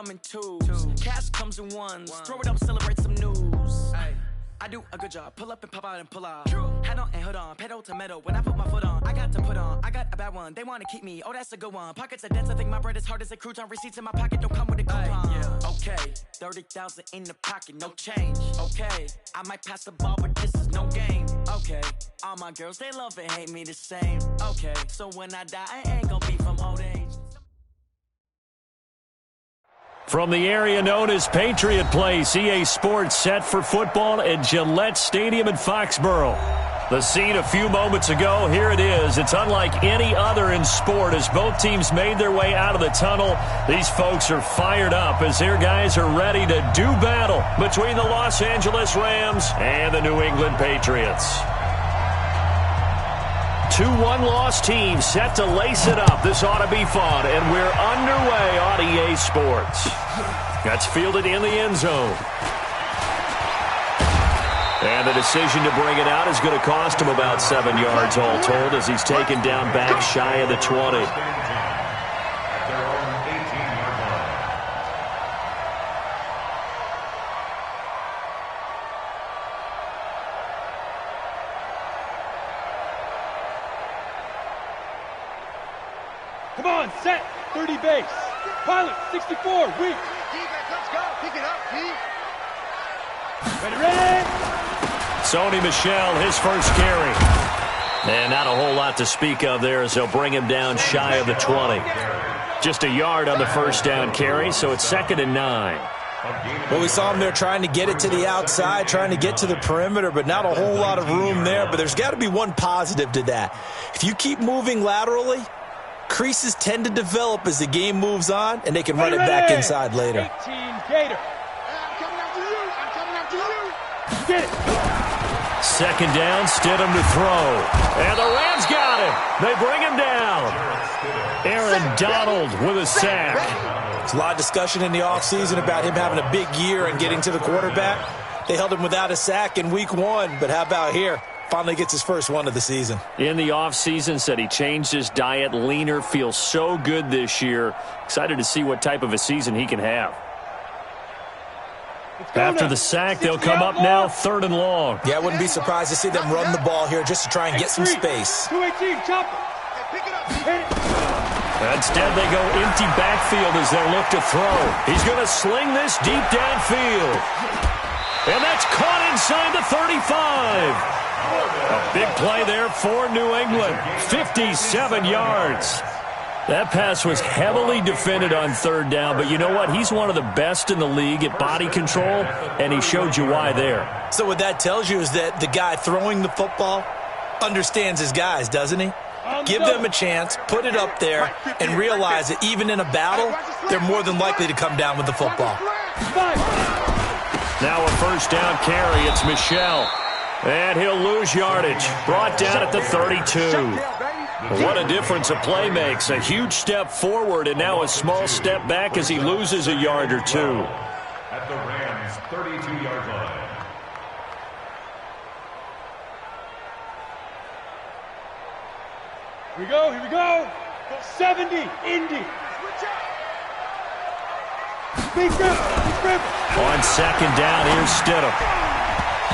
come in twos. Cash comes in ones. Throw it up, celebrate some news. I do a good job. Pull up and pop out and pull out. Head on and hood on. Pedal to metal. When I put my foot on, I got to put on. I got a bad one. They want to keep me. Oh, that's a good one. Pockets are dense. I think my bread is hard as a crouton. Receipts in my pocket don't come with a coupon. Okay, 30,000 in the pocket, no change. Okay, I might pass the ball, but this is no game. Okay, all my girls, they love and hate me the same. Okay, so when I die, I ain't gonna be from old age. From the area known as Patriot Place, EA Sports set for football at Gillette Stadium in Foxborough. The scene a few moments ago, here it is. It's unlike any other in sport as both teams made their way out of the tunnel. These folks are fired up as their guys are ready to do battle between the Los Angeles Rams and the New England Patriots. Two one-loss teams set to lace it up. This ought to be fun, and we're underway on EA Sports. That's fielded in the end zone. And the decision to bring it out is going to cost him about 7 yards all told as he's taken down back shy of the 20. Come on, set, 30 base. Pilot, 64, weak. Defense, let's go. Pick it up, D. Ready. Sony Michel, his first carry. And not a whole lot to speak of there as they'll bring him down shy of the 20. Just a yard on the first down carry, so it's 2nd and 9. Well, we saw him there trying to get it to the outside, trying to get to the perimeter, but not a whole lot of room there. But there's got to be one positive to that. If you keep moving laterally, creases tend to develop as the game moves on, and they can run it back inside later. 18 Gator. I'm coming after you. I'm coming after you. Get it. 2nd down, Stidham to throw. And the Rams got him. They bring him down. Aaron Donald with a sack. There's a lot of discussion in the offseason about him having a big year and getting to the quarterback. They held him without a sack in week 1, but how about here? Finally gets his first one of the season. In the offseason, said he changed his diet, leaner, feels so good this year. Excited to see what type of a season he can have. After the sack, they'll come up now 3rd and long. Yeah, I wouldn't be surprised to see them run the ball here just to try and get some space. 218, chopper. Pick it up. Hit it. Instead, they go empty backfield as they look to throw. He's going to sling this deep downfield. And that's caught inside the 35. A big play there for New England. 57 yards. That pass was heavily defended on 3rd down, but you know what? He's one of the best in the league at body control, and he showed you why there. So what that tells you is that the guy throwing the football understands his guys, doesn't he? Give them a chance, put it up there, and realize that even in a battle, they're more than likely to come down with the football. Now a 1st down carry. It's Michel. And he'll lose yardage. Brought down at the 32. What a difference a play makes. A huge step forward and now a small step back as he loses a yard or two. At the Rams' 32-yard line. Here we go. 70, Indy. Big rip. On 2nd down, here's Stidham.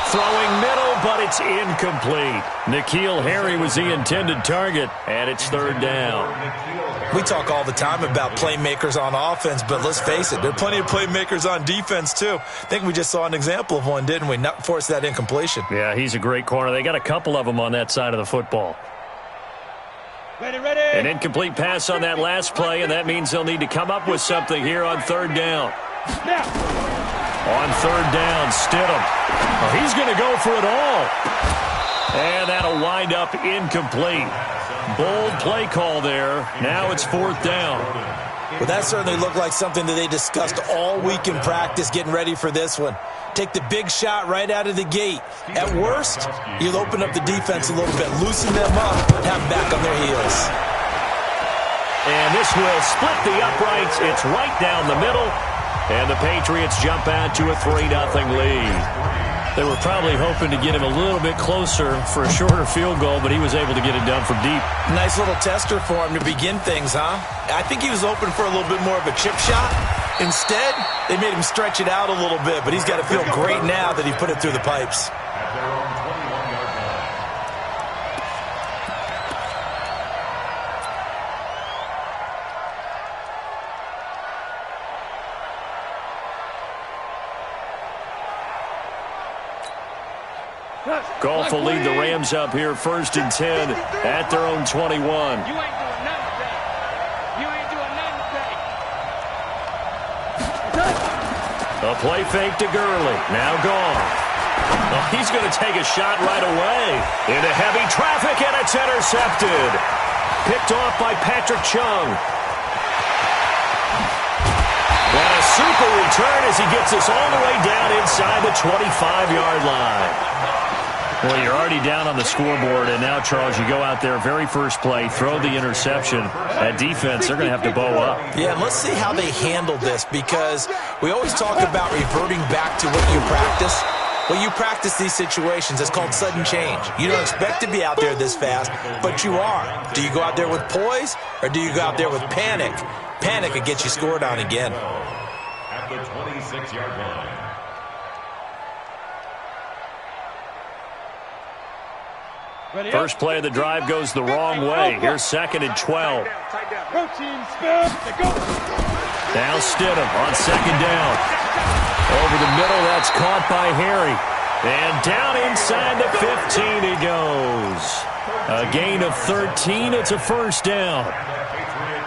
Throwing middle, but it's incomplete. N'Keal Harry was the intended target, and it's 3rd down. We talk all the time about playmakers on offense, but let's face it, there are plenty of playmakers on defense, too. I think we just saw an example of one, didn't we? Not force that incompletion. Yeah, he's a great corner. They got a couple of them on that side of the football. Ready. An incomplete pass on that last play, and that means they'll need to come up with something here on 3rd down. Now. On 3rd down, Stidham. Oh, he's going to go for it all. And that'll wind up incomplete. Bold play call there. Now it's 4th down. Well, that certainly looked like something that they discussed all week in practice getting ready for this one. Take the big shot right out of the gate. At worst, you'll open up the defense a little bit, loosen them up, and have them back on their heels. And this will split the uprights. It's right down the middle. And the Patriots jump out to a 3-0 lead. They were probably hoping to get him a little bit closer for a shorter field goal, but he was able to get it done from deep. Nice little tester for him to begin things, huh? I think he was open for a little bit more of a chip shot, Instead, they made him stretch it out a little bit, but he's got to feel great now that he put it through the pipes. At their own 21-yard line. Goff will lead the Rams up here 1st and 10 at their own 21. You ain't doing nothing today. You ain't doing nothing today. A play fake to Gurley. Now gone. Oh, he's going to take a shot right away. Into heavy traffic, and it's intercepted. Picked off by Patrick Chung. And a super return as he gets us all the way down inside the 25-yard line. Well, you're already down on the scoreboard, and now, Charles, you go out there, very first play, throw the interception. At defense, they're going to have to bow up. Yeah, let's see how they handle this, because we always talk about reverting back to what you practice. Well, you practice these situations. It's called sudden change. You don't expect to be out there this fast, but you are. Do you go out there with poise, or do you go out there with panic? Panic could get you scored on again. At the 26-yard line. First play of the drive goes the wrong way. Here's 2nd and 12. Protein spell. Go. Now Stidham on 2nd down. Over the middle, that's caught by Harry. And down inside the 15 he goes. A gain of 13. It's a 1st down.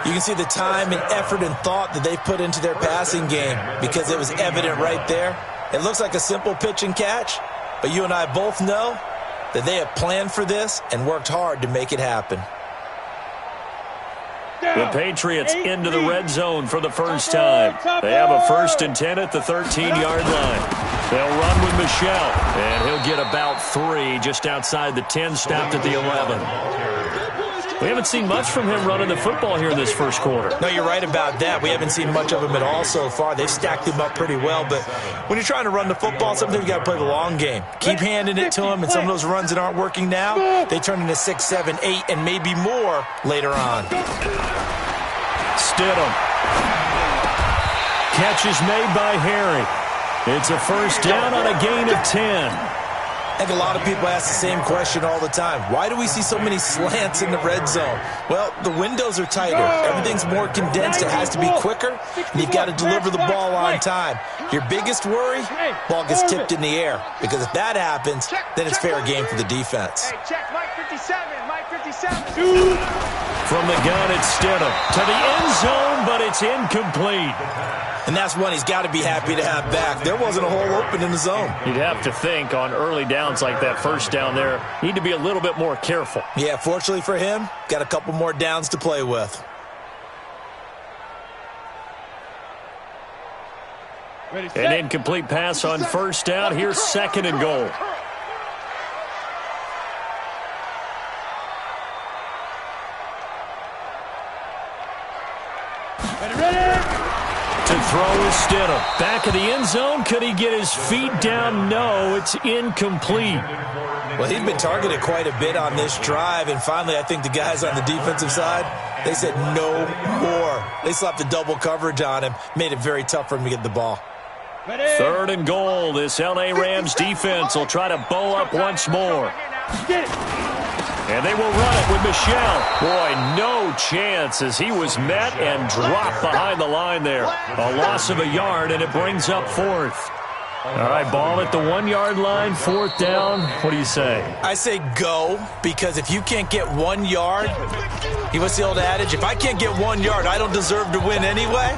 You can see the time and effort and thought that they put into their passing game, because it was evident right there. It looks like a simple pitch and catch, but you and I both know that they have planned for this and worked hard to make it happen. The Patriots into the red zone for the first time. They have a 1st and 10 at the 13-yard line. They'll run with Michelle, and he'll get about 3 just outside the 10, stopped at the 11. We haven't seen much from him running the football here in this first quarter. No, you're right about that. We haven't seen much of him at all so far. They've stacked him up pretty well, but when you're trying to run the football, sometimes you got to play the long game. Keep handing it to him, and some of those runs that aren't working now, they turn into 6, 7, 8, and maybe more later on. Stidham. Catch is made by Harry. It's a 1st down on a gain of 10. I think a lot of people ask the same question all the time. Why do we see so many slants in the red zone? Well, the windows are tighter. Everything's more condensed. It has to be quicker, and you've got to deliver the ball on time. Your biggest worry, ball gets tipped in the air, because if that happens, then it's fair game for the defense. Hey, check Mike 57, Mike 57. From the gun, it's Stidham to the end zone, but it's incomplete. And that's one he's got to be happy to have back. There wasn't a hole open in the zone. You'd have to think on early downs like that 1st down there, need to be a little bit more careful. Yeah, fortunately for him, got a couple more downs to play with. An incomplete pass on 1st down. Here's 2nd and goal. To throw is Stidham. Back of the end zone. Could he get his feet down? No, it's incomplete. Well, he's been targeted quite a bit on this drive, and finally I think the guys on the defensive side, they said no more. They slapped the double coverage on him, made it very tough for him to get the ball. 3rd and goal. This L.A. Rams defense will try to bow up once more. And they will run it with Michelle. Boy, no chance as he was met and dropped behind the line there. A loss of a yard, and it brings up 4th. All right, ball at the 1-yard line, 4th down. What do you say? I say go, because if you can't get 1 yard, what's the old adage? If I can't get 1 yard, I don't deserve to win anyway.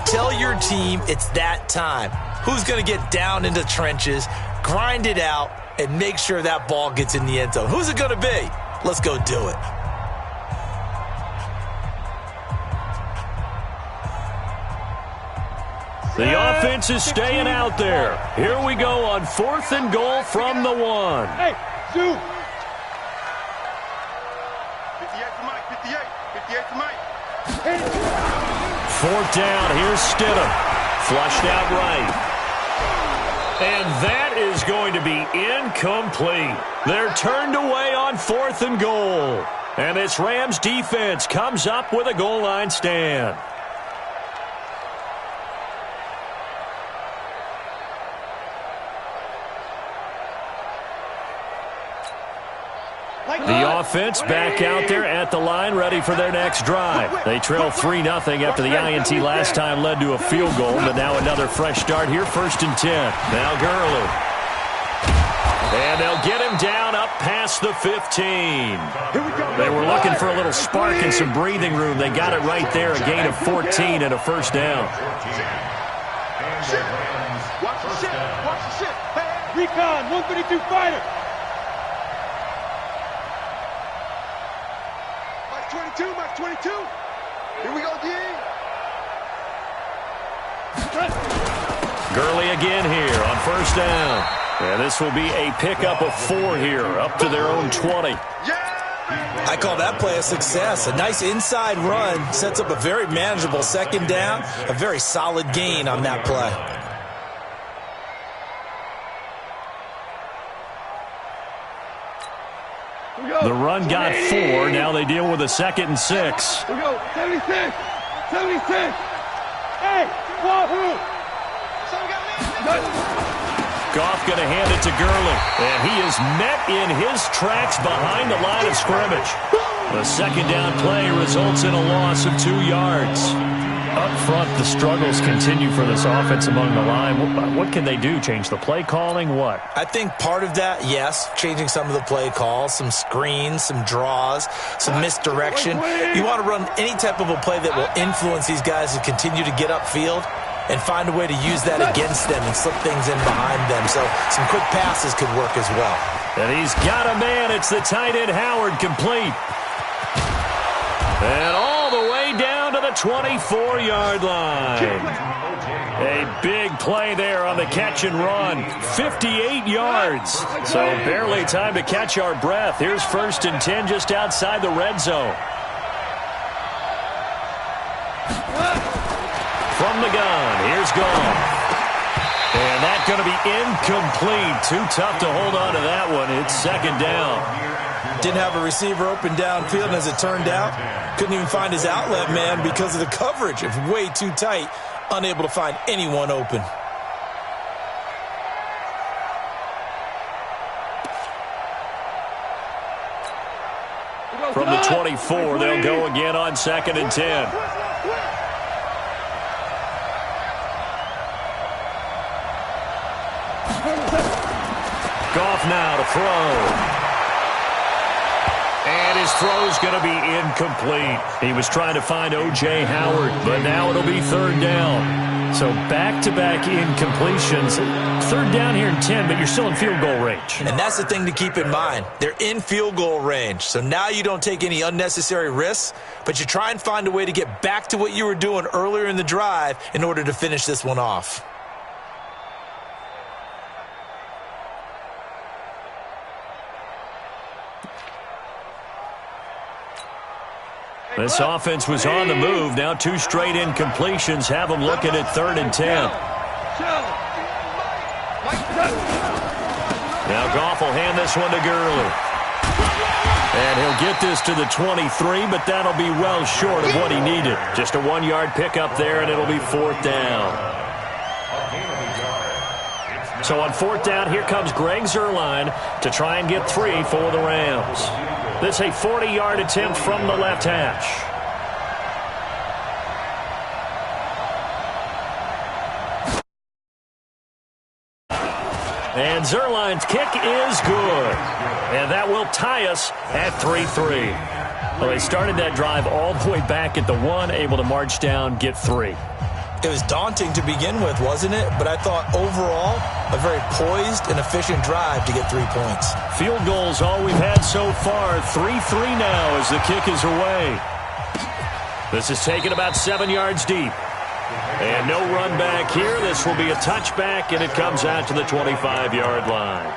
Tell your team it's that time. Who's going to get down into the trenches, grind it out, and make sure that ball gets in the end zone? Who's it going to be? Let's go do it. The offense is staying out there. Here we go on 4th and goal from the 1. Hey, Zoo. 58 for Mike, 58. 58 for Mike. 4th down. Here's Stidham. Flushed out right. And that is going to be incomplete. They're turned away on 4th and goal. And this Rams defense comes up with a goal line stand. The offense back out there at the line, ready for their next drive. They trail 3-0 after the INT last time led to a field goal, but now another fresh start here, 1st and 10. Now Gurley. And they'll get him down up past the 15. They were looking for a little spark and some breathing room. They got it right there, a gain of 14 and a first down. Watch the shit. Watch the shit. Recon, 132 fighter. Mike 22, Mike 22. Here we go, D. Gurley again here on 1st down. And this will be a pickup of 4 here, up to their own 20. I call that play a success. A nice inside run sets up a very manageable 2nd down, a very solid gain on that play. The run got 4. Now they deal with a 2nd and 6. Here we go. 76. 76. Hey, Wahoo. Goff going to hand it to Gurley. And he is met in his tracks behind the line of scrimmage. The 2nd down play results in a loss of 2 yards. Up front, the struggles continue for this offense among the line. What can they do? Change the play calling? What? I think part of that, yes, changing some of the play calls, some screens, some draws, some misdirection. You want to run any type of a play that will influence these guys to continue to get upfield and find a way to use that against them and slip things in behind them. So some quick passes could work as well. And he's got a man. It's the tight end Howard, complete. And all the way down to the 24-yard line. A big play there on the catch and run. 58 yards. So barely time to catch our breath. Here's 1st and 10 just outside the red zone. From the gun, here's Goff. And that's going to be incomplete. Too tough to hold on to that one. It's 2nd down. Didn't have a receiver open downfield, and as it turned out, couldn't even find his outlet man because of the coverage. It was way too tight, unable to find anyone open. From the 24, they'll go again on 2nd and 10. Goff now to throw. And his throw's going to be incomplete. He was trying to find O.J. Howard, but now it'll be 3rd down. So back-to-back incompletions. 3rd down here in 10, but you're still in field goal range. And that's the thing to keep in mind. They're in field goal range. So now you don't take any unnecessary risks, but you try and find a way to get back to what you were doing earlier in the drive in order to finish this one off. This offense was on the move. Now 2 straight incompletions have them looking at 3rd and 10. Now Goff will hand this one to Gurley. And he'll get this to the 23, but that'll be well short of what he needed. Just a 1-yard pickup there, and it'll be 4th down. So on 4th down, here comes Greg Zuerlein to try and get 3 for the Rams. This a 40-yard attempt from the left hash. And Zuerlein's kick is good. And that will tie us at 3-3. Well, they started that drive all the way back at the 1, able to march down, get 3. It was daunting to begin with, wasn't it? But I thought overall, a very poised and efficient drive to get 3 points. Field goals all we've had so far. 3-3 now as the kick is away. This is taken about 7 yards deep. And no run back here. This will be a touchback, and it comes out to the 25-yard line.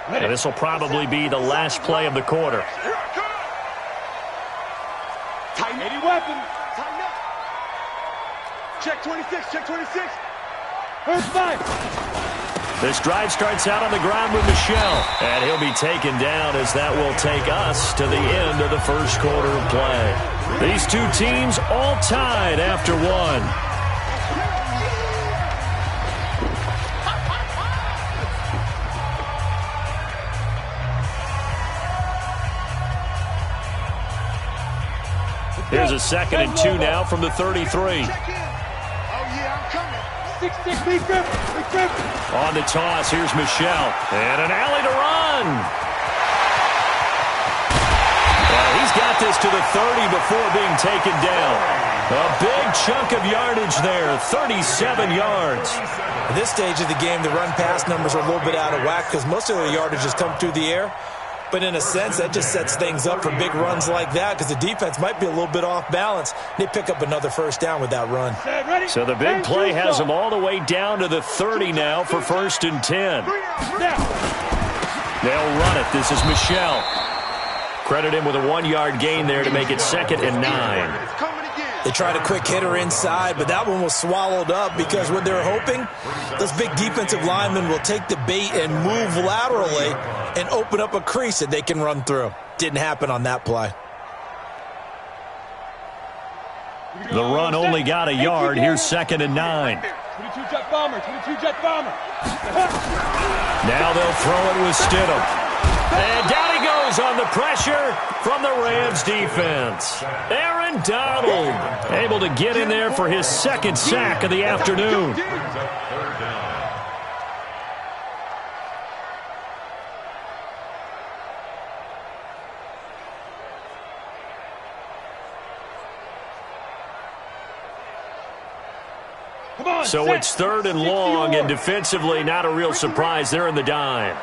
And this will probably be the last play of the quarter. Tighten any weapon. Tighten up. Check 26. Check 26. First 5. This drive starts out on the ground with Michel. And he'll be taken down as that will take us to the end of the first quarter of play. These two teams all tied after one. Here's a 2nd and 2 now from the 33. Oh, yeah, I'm coming. 6-6, lead grip. On the toss, here's Michel. And an alley to run. Well, he's got this to the 30 before being taken down. A big chunk of yardage there, 37 yards. At this stage of the game, the run-pass numbers are a little bit out of whack because most of the yardage has come through the air. But in a sense, that just sets things up for big runs like that because the defense might be a little bit off balance. They pick up another first down with that run. So the big play has them all the way down to the 30 now for 1st and 10. They'll run it. This is Michel. Credit him with a 1-yard gain there to make it 2nd and 9. They tried a quick hitter inside, but that one was swallowed up because what they're hoping, those big defensive linemen will take the bait and move laterally and open up a crease that they can run through. Didn't happen on that play. The run only got a yard. Here's 2nd and 9. 22 jet bomber, 22 jet bomber. Now they'll throw it with Stidham. And down he goes on the pressure from the Rams defense. Aaron Donald able to get in there for his 2nd sack of the afternoon. So it's 3rd and long, and defensively not a real surprise. They're in the dime.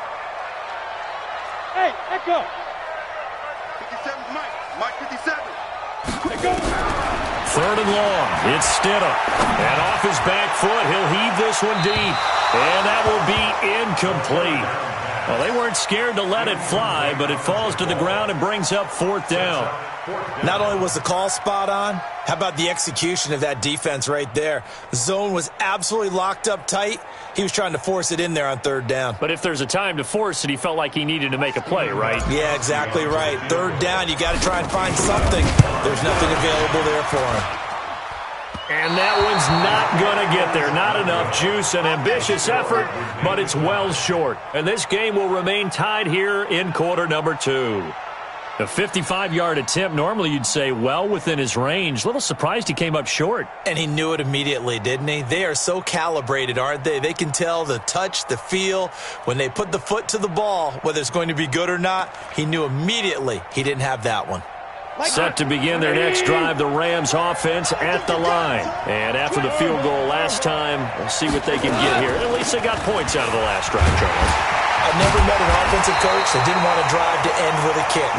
Hey, Echo. 57, Mike 57. Echo. 3rd and long. It's Stidham. And off his back foot, he'll heave this one deep. And that will be incomplete. Well, they weren't scared to let it fly, but it falls to the ground and brings up 4th down. Not only was the call spot on, how about the execution of that defense right there? The zone was absolutely locked up tight. He was trying to force it in there on 3rd down. But if there's a time to force it, he felt like he needed to make a play, right? Yeah, exactly right. 3rd down, you got to try and find something. There's nothing available there for him. And that one's not going to get there. Not enough juice, an ambitious effort, but it's well short. And this game will remain tied here in quarter number 2. A 55-yard attempt, normally you'd say well within his range. A little surprised he came up short. And he knew it immediately, didn't he? They are so calibrated, aren't they? They can tell the touch, the feel. When they put the foot to the ball, whether it's going to be good or not, he knew immediately he didn't have that one. Set to begin their next drive, the Rams offense at the line. And after the field goal last time, we'll see what they can get here. At least they got points out of the last drive, Charles. I've never met an offensive coach that didn't want to drive to end with a kick.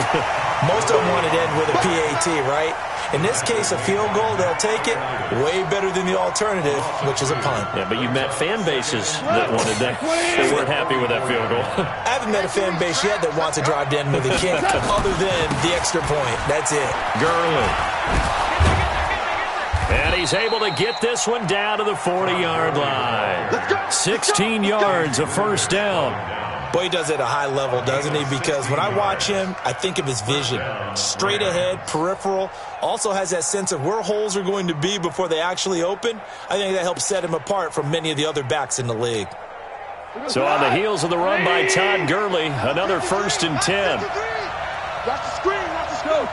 Most of them wanted to end with a PAT, right? In this case, a field goal, they'll take it. Way better than the alternative, which is a punt. Yeah, but you've met fan bases that wanted that. They weren't happy with that field goal. I haven't met a fan base yet that wants to drive to end with a kick other than the extra point. That's it. Gurley. And he's able to get this one down to the 40-yard line. 16 yards, a 1st down. Boy, he does it at a high level, doesn't he? Because when I watch him, I think of his vision. Straight ahead, peripheral. Also has that sense of where holes are going to be before they actually open. I think that helps set him apart from many of the other backs in the league. So on the heels of the run by Todd Gurley, another 1st and 10. Watch the screen. Watch the screen.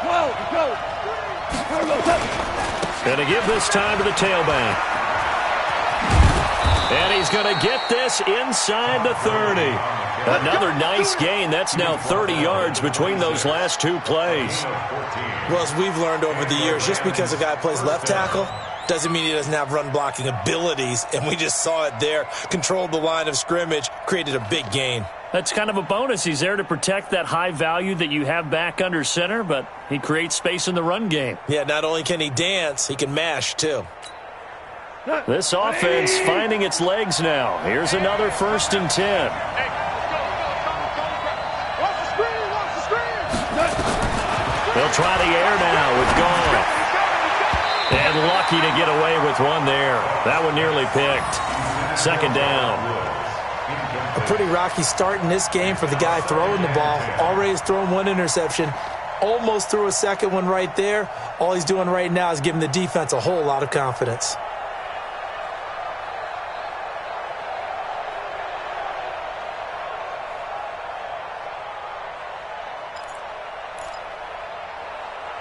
Go. Going to give this time to the tailback. And he's going to get this inside the 30. Another nice gain. That's now 30 yards between those last 2 plays. Well, as we've learned over the years, just because a guy plays left tackle doesn't mean he doesn't have run-blocking abilities, and we just saw it there. Controlled the line of scrimmage, created a big gain. That's kind of a bonus. He's there to protect that high value that you have back under center, but he creates space in the run game. Yeah, not only can he dance, he can mash, too. This offense finding its legs now. Here's another 1st and 10. They'll try the air now with Goff. And lucky to get away with one there. That one nearly picked. 2nd down. pretty rocky start in this game for the guy throwing the ball. Already has thrown one interception. Almost threw a second one right there. All he's doing right now is giving the defense a whole lot of confidence.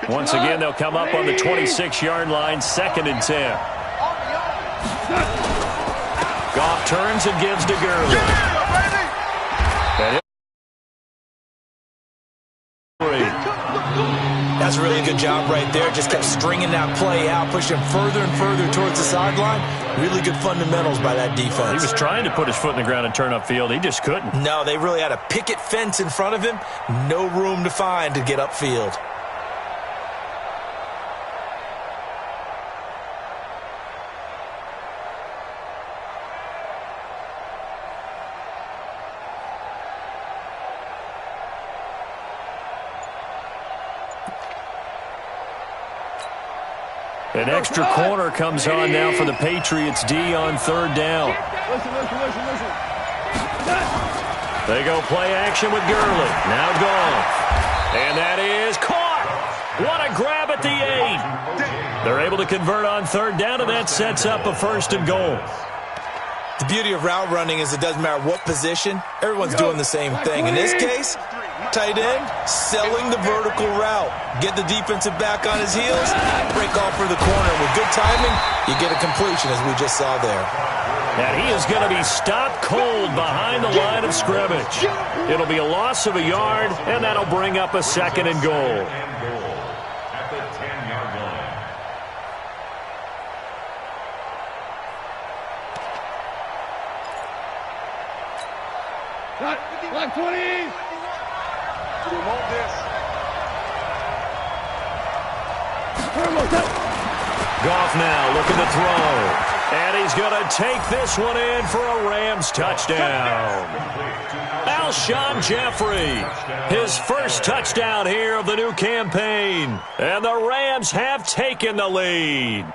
Once again, they'll come up on the 26-yard line, 2nd and 10. Goff turns and gives to Gurley. That's a really good job right there. Just kept stringing that play out, pushing further and further towards the sideline. Really good fundamentals by that defense. He was trying to put his foot in the ground and turn upfield. He just couldn't. No, they really had a picket fence in front of him. No room to find to get upfield. An extra corner comes on now for the Patriots D on 3rd down. Listen. They go play action with Gurley. Now gone. And that is caught. What a grab at the 8. They're able to convert on 3rd down, and that sets up a 1st and goal. The beauty of route running is it doesn't matter what position. Everyone's doing the same thing. In this case, tight end, selling the vertical route. Get the defensive back on his heels, break off for the corner. With good timing, you get a completion, as we just saw there. And he is going to be stopped cold behind the line of scrimmage. It'll be a loss of a yard, and that'll bring up a 2nd and goal. At the 10-yard line. Black 20. Hold this. Goff now looking to throw. And he's going to take this one in for a Rams touchdown. Alshon Jeffrey, his first touchdown here of the new campaign. And the Rams have taken the lead.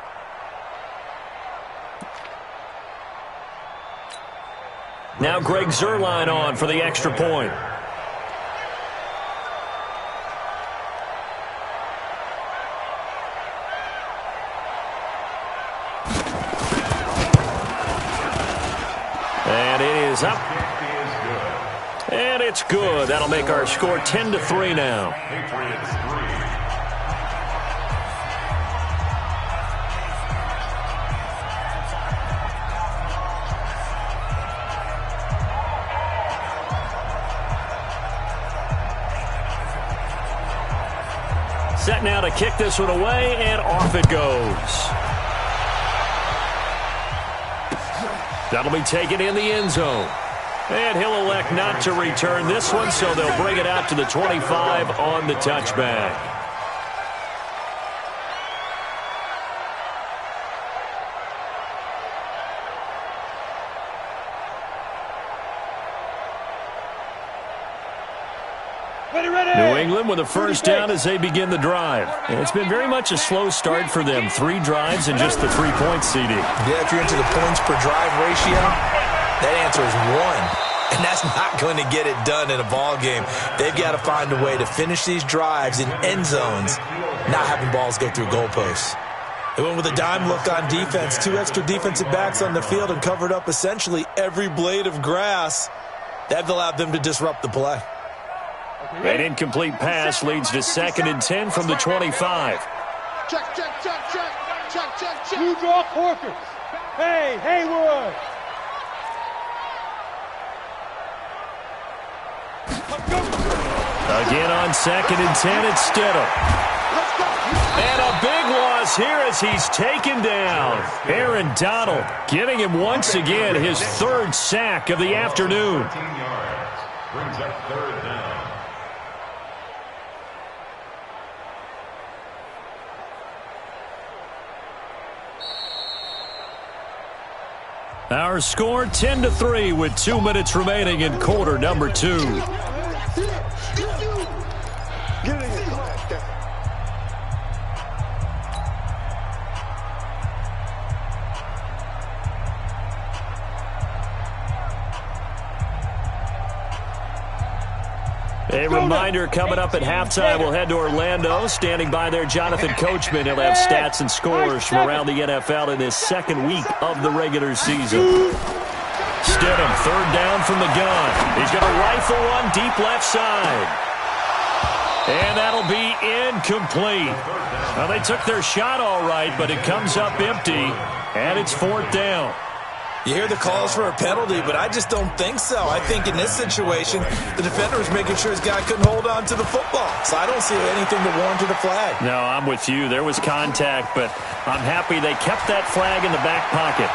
Now Greg Zuerlein on for the extra point. And it is up. And it's good. That'll make our score 10-3 now. Patriots 3. Set now to kick this one away, and off it goes. That'll be taken in the end zone. And he'll elect not to return this one, so they'll bring it out to the 25 on the touchback. New England with a first down as they begin the drive. And it's been very much a slow start for them. 3 drives and just the 3-point CD. Yeah, if you're into the points per drive ratio, that answer is 1. And that's not going to get it done in a ball game. They've got to find a way to finish these drives in end zones, not having balls go through goalposts. They went with a dime look on defense, 2 extra defensive backs on the field and covered up essentially every blade of grass. That allowed them to disrupt the play. An incomplete pass leads to 2nd and 10 from the 25. Check. New draw Corkers. Hey, Haywood. Again on 2nd and 10, it's Stidham. And a big loss here as he's taken down. Aaron Donald giving him once again his 3rd sack of the afternoon. 13 yards. Brings up 3rd down. Our score 10-3 with 2 minutes remaining in quarter number 2. Get it in your class, Captain. A reminder coming up at halftime, we'll head to Orlando. Standing by there, Jonathan Coachman. He'll have stats and scores from around the NFL in his second week of the regular season. Stidham, third down from the gun. He's going to rifle one deep left side. And that'll be incomplete. Well, they took their shot all right, but it comes up empty, and it's fourth down. You hear the calls for a penalty, but I just don't think so. I think in this situation, the defender was making sure his guy couldn't hold on to the football. So I don't see anything that warranted a flag. No, I'm with you. There was contact, but I'm happy they kept that flag in the back pocket.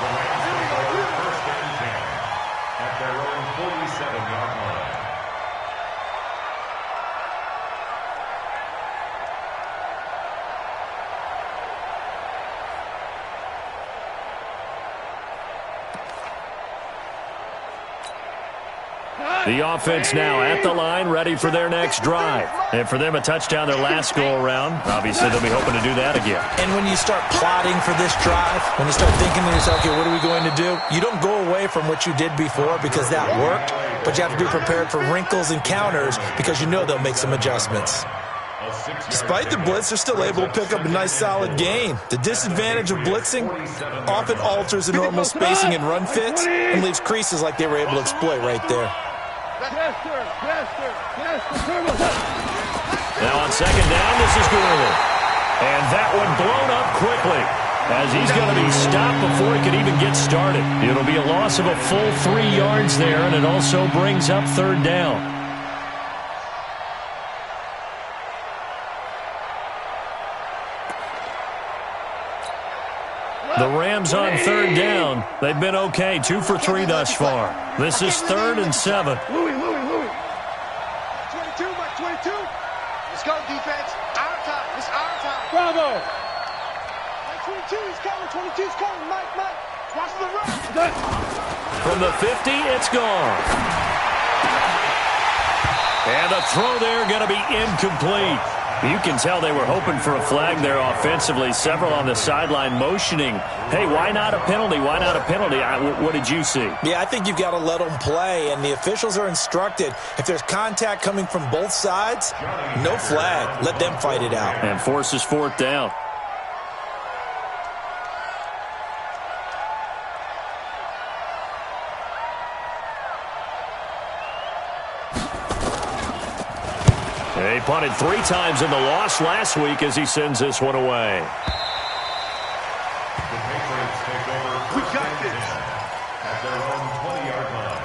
The Rams take over first and 10 at their own 47-yard line. The offense now at the line, ready for their next drive. And for them, a touchdown their last go-around. Obviously, they'll be hoping to do that again. And when you start plotting for this drive, when you start thinking to yourself, okay, what are we going to do? You don't go away from what you did before because that worked, but you have to be prepared for wrinkles and counters because you know they'll make some adjustments. Despite the blitz, they're still able to pick up a nice solid gain. The disadvantage of blitzing often alters the normal spacing and run fits and leaves creases like they were able to exploit right there. Now on second down, this is Gurley. And that one blown up quickly as he's going to be stopped before he could even get started. It'll be a loss of a full 3 yards there, and it also brings up third down. The Rams on third down. They've been okay, 2 for 3 thus far. This is 3rd and 7. Louis. 22, Mike 22. Let's go, defense. Our time. It's our time. Bravo. Mike 22, he's coming. 22's coming. Mike. Watch the run. From the 50, it's gone. And the throw there going to be incomplete. You can tell they were hoping for a flag there offensively. Several on the sideline motioning, hey, why not a penalty? Why not a penalty? What did you see? Yeah, I think you've got to let them play, and the officials are instructed, if there's contact coming from both sides, no flag. Let them fight it out. And forces fourth down. He punted 3 times in the loss last week as he sends this one away. The Patriots take over first and 10 at their own 20-yard line.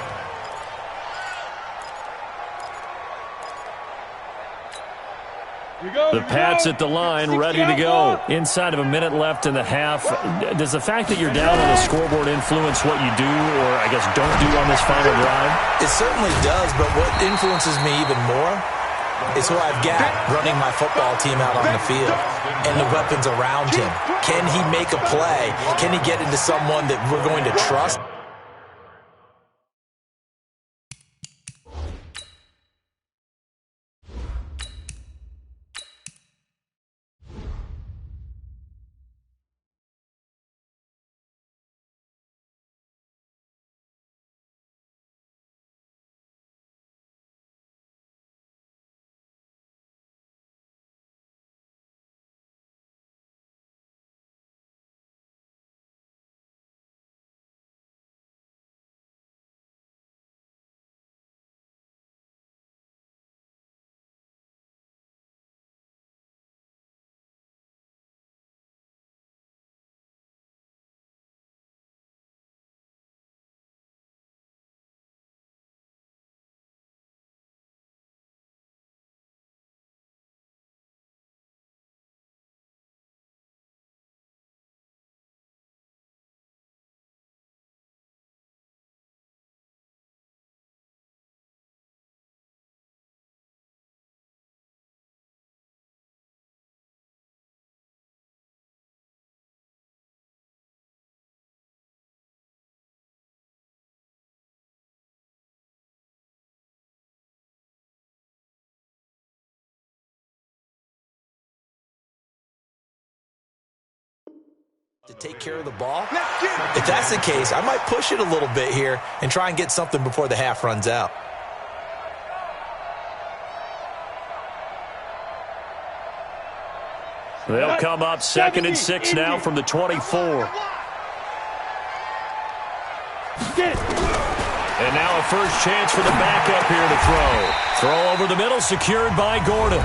The Pats at the line, ready to go. Inside of a minute left in the half. Does the fact that you're down on the scoreboard influence what you do, or I guess don't do on this final drive? It certainly does, but what influences me even more is who I've got running my football team out on the field and the weapons around him. Can he make a play? Can he get into someone that we're going to trust? to take care of the ball. If that's the case, I might push it a little bit here and try and get something before the half runs out. They'll come up 2nd and 6 now from the 24. And now a first chance for the backup here to throw. Throw over the middle, secured by Gordon.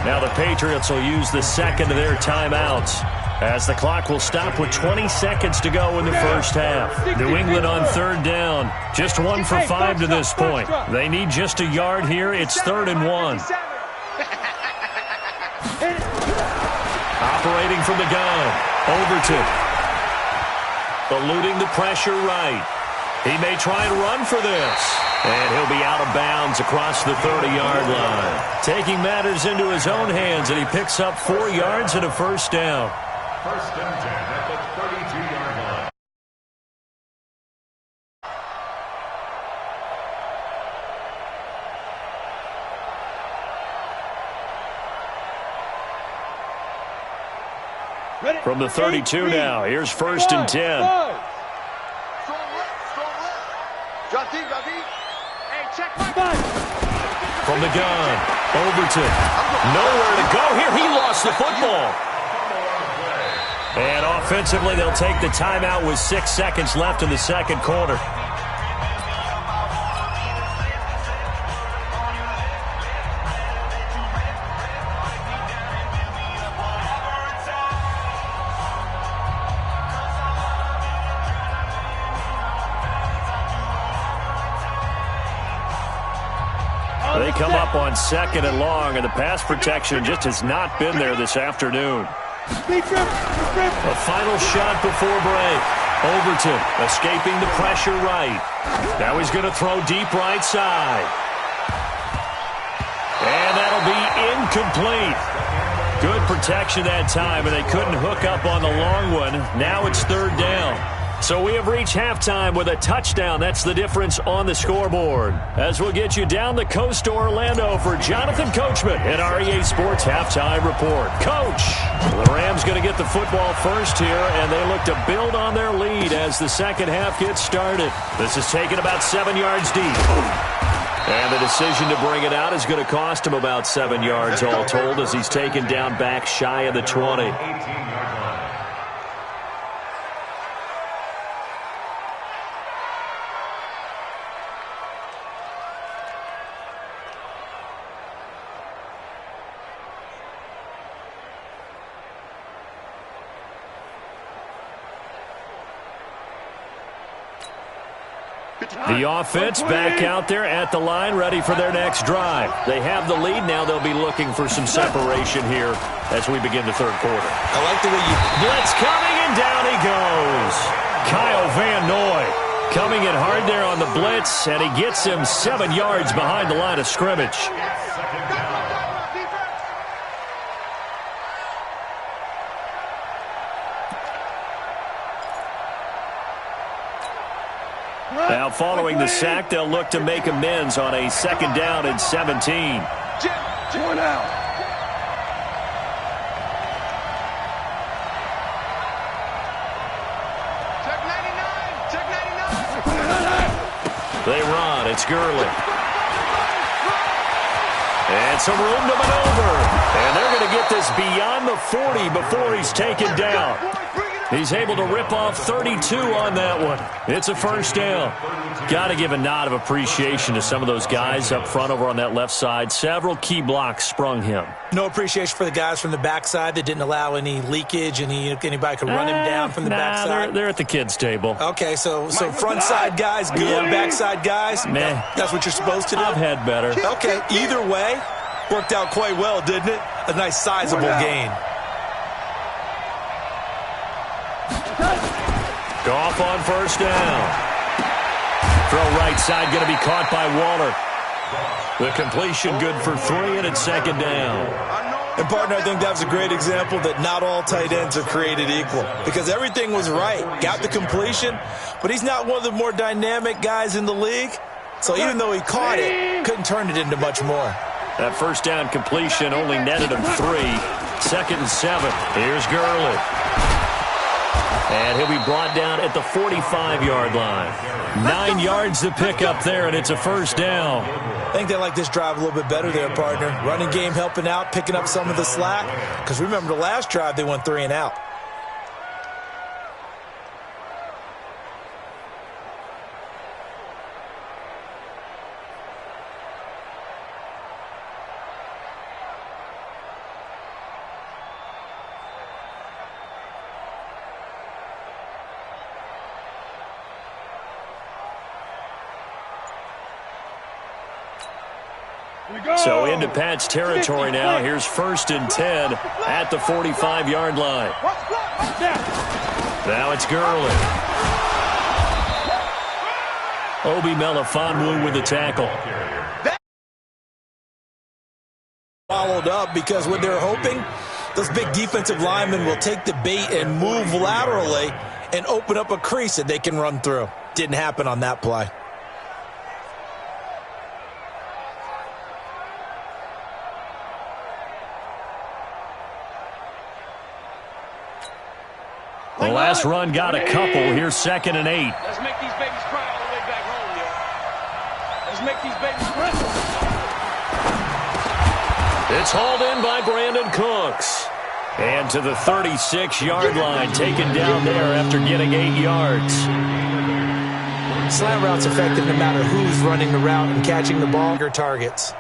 Now the Patriots will use the second of their timeouts, as the clock will stop with 20 seconds to go in the first half. New England on 3rd down. Just 1 for 5 to this point. They need just a yard here. It's 3rd and 1. Operating from the gun. Overton. Eluding the pressure right. He may try and run for this. And he'll be out of bounds across the 30-yard line. Taking matters into his own hands, and he picks up 4 yards and a first down. First and 10 at the 32-yard line. From the 32 now, here's 1st and 10. From the gun, Overton. Nowhere to go here. He lost the football. And offensively, they'll take the timeout with 6 seconds left in the second quarter. They come up on 2nd and long, and the pass protection just has not been there this afternoon. A final shot before break. Overton escaping the pressure right. Now he's going to throw deep right side. And that'll be incomplete. Good protection that time, and they couldn't hook up on the long one. Now it's 3rd down. So we have reached halftime with a touchdown. That's the difference on the scoreboard. As we'll get you down the coast to Orlando for Jonathan Coachman at our EA Sports Halftime Report. Coach, the Rams going to get the football first here, and they look to build on their lead as the second half gets started. This is taken about 7 yards deep. And the decision to bring it out is going to cost him about 7 yards all told, as he's taken down back shy of the 20. The offense back out there at the line, ready for their next drive. They have the lead. Now they'll be looking for some separation here as we begin the third quarter. I like the way you... Blitz coming, and down he goes. Kyle Van Noy coming in hard there on the blitz, and he gets him 7 yards behind the line of scrimmage. Now following the sack, they'll look to make amends on a 2nd down and 17. One out. Check 99. Check 99. They run. It's Gurley. And some room to maneuver. And they're going to get this beyond the 40 before he's taken down. He's able to rip off 32 on that one. It's a first down. Got to give a nod of appreciation to some of those guys up front over on that left side. Several key blocks sprung him. No appreciation for the guys from the backside that didn't allow any leakage, and anybody could run him down from the backside. They're at the kids' table. Okay, so front side guys good, backside guys, meh. That's what you're supposed to do? I've had better. Okay, either way, worked out quite well, didn't it? A nice sizable gain. Goff on first down. Throw right side, going to be caught by Waller. The completion good for 3, and it's 2nd down. And, partner, I think that was a great example that not all tight ends are created equal, because everything was right. Got the completion, but he's not one of the more dynamic guys in the league. So even though he caught it, couldn't turn it into much more. That first down completion only netted him 3. 2nd and 7. Here's Gurley. And he'll be brought down at the 45-yard line. 9 yards to pick up there, and it's a first down. I think they like this drive a little bit better there, partner. Running game helping out, picking up some of the slack. Because remember, the last drive, they went 3 and out. So into Pat's territory now. Here's 1st and 10 at the 45-yard line. Now it's Gurley. Obi Melifonwu with the tackle. Followed up because what they're hoping, those big defensive linemen will take the bait and move laterally and open up a crease that they can run through. Didn't happen on that play. The last run got a couple. Here's 2nd and 8. Let's make these babies cry all the way back home, yo. Let's make these babies cry. It's hauled in by Brandon Cooks. And to the 36-yard line, taken down there after getting 8 yards. Slant route's effective no matter who's running the route and catching the ball or targets.